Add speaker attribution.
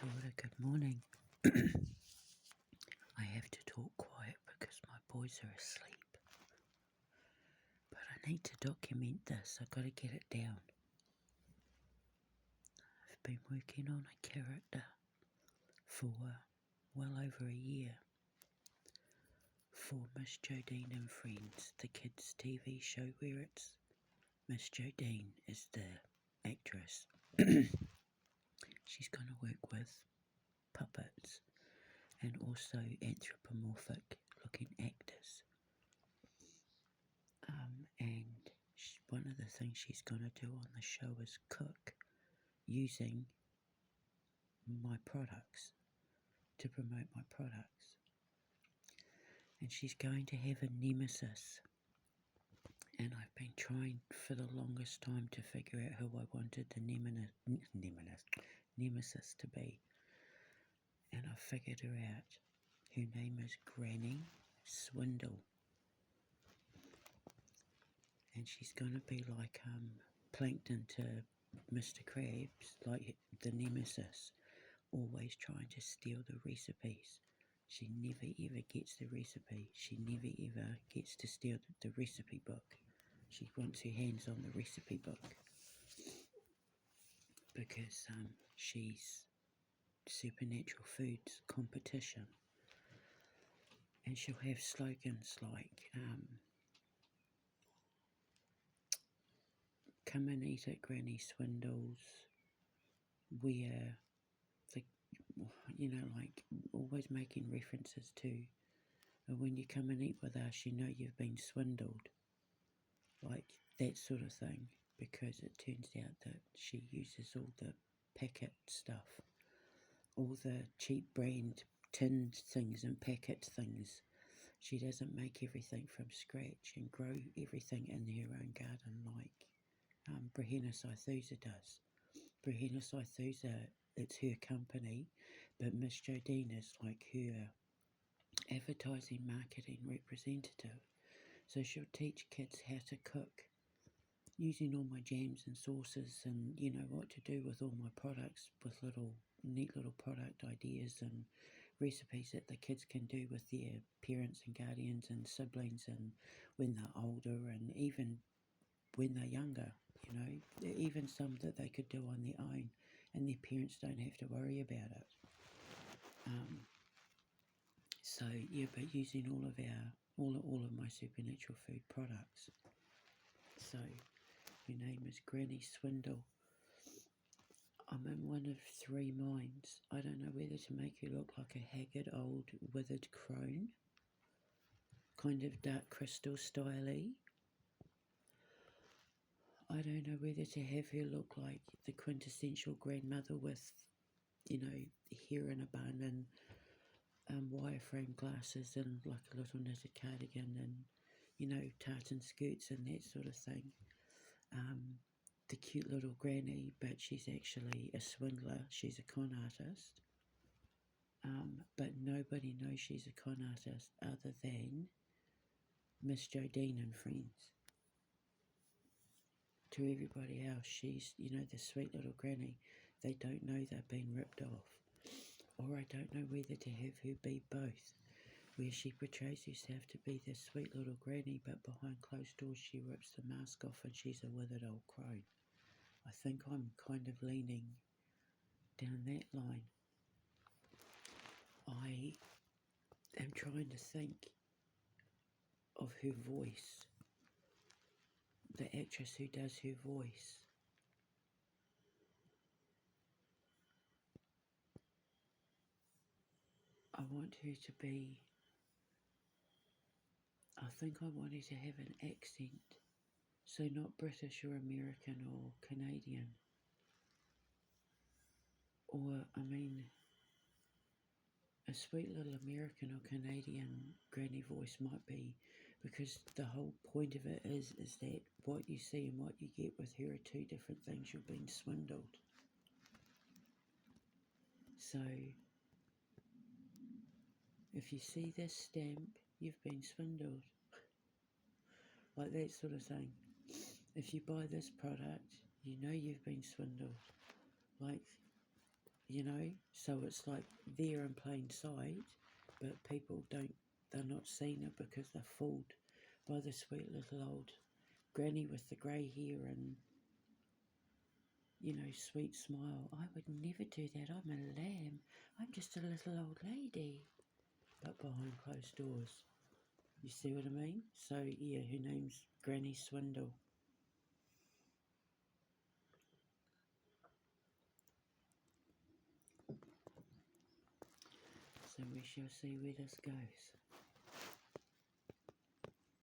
Speaker 1: Kia ora, good morning. I have to talk quiet because my boys are asleep. But I need to document this, I've got to get it down. I've been working on a character for well over a year for Miss Jodine and Friends, the kids' TV show where it's Miss Jodine is the actress. She's going to work with puppets and also anthropomorphic looking actors. And one of the things she's going to do on the show is cook using my products to promote my products. And she's going to have a nemesis. And I've been trying for the longest time to figure out who I wanted the nemesis to be. And I figured her out. Her name is Granny Swindle. And she's going to be like Plankton to Mr. Krabs, like the nemesis, always trying to steal the recipes. She never ever gets the recipe. She never ever gets to steal the recipe book. She wants her hands on the recipe book because she's supernatural foods competition. And she'll have slogans like come and eat at Granny Swindle's, where like always making references to when you come and eat with us, you know you've been swindled, like that sort of thing, because it turns out that she uses all the packet stuff, all the cheap brand tinned things and packet things. She doesn't make everything from scratch and grow everything in her own garden like Brehena Saithusa does. Brehena Saithusa, it's her company, but Miss Jodine is like her advertising marketing representative. So she'll teach kids how to cook using all my jams and sauces and what to do with all my products, with neat little product ideas and recipes that the kids can do with their parents and guardians and siblings, and when they're older and even when they're younger, even some that they could do on their own and their parents don't have to worry about it. But using all of my supernatural food products. So her name is Granny Swindle. I'm in one of three minds. I don't know whether to make her look like a haggard old withered crone, kind of dark crystal style-y. I don't know whether to have her look like the quintessential grandmother with, hair in a bun and wireframe glasses and like a little knitted cardigan and, tartan skirts and that sort of thing. The cute little granny, but she's actually a swindler. She's a con artist. But nobody knows she's a con artist other than Miss Jodine and Friends. To everybody else, she's, the sweet little granny. They don't know they're being ripped off. Or I don't know whether to have her be both, where she portrays herself to be this sweet little granny, but behind closed doors she rips the mask off and she's a withered old crone. I think I'm kind of leaning down that line. I am trying to think of her voice, the actress who does her voice. I want her to be, I think I want her to have an accent, so not British or American or Canadian. Or, a sweet little American or Canadian granny voice might be, because the whole point of it is that what you see and what you get with her are two different things. You're being swindled. So, if you see this stamp, you've been swindled. Like that sort of thing. If you buy this product, you know you've been swindled. Like, you know, so it's like there in plain sight, but people they're not seeing it because they're fooled by the sweet little old granny with the grey hair and, you know, sweet smile. I would never do that. I'm a lamb. I'm just a little old lady. But behind closed doors. You see what I mean? So, yeah, her name's Granny Swindle. So we shall see where this goes.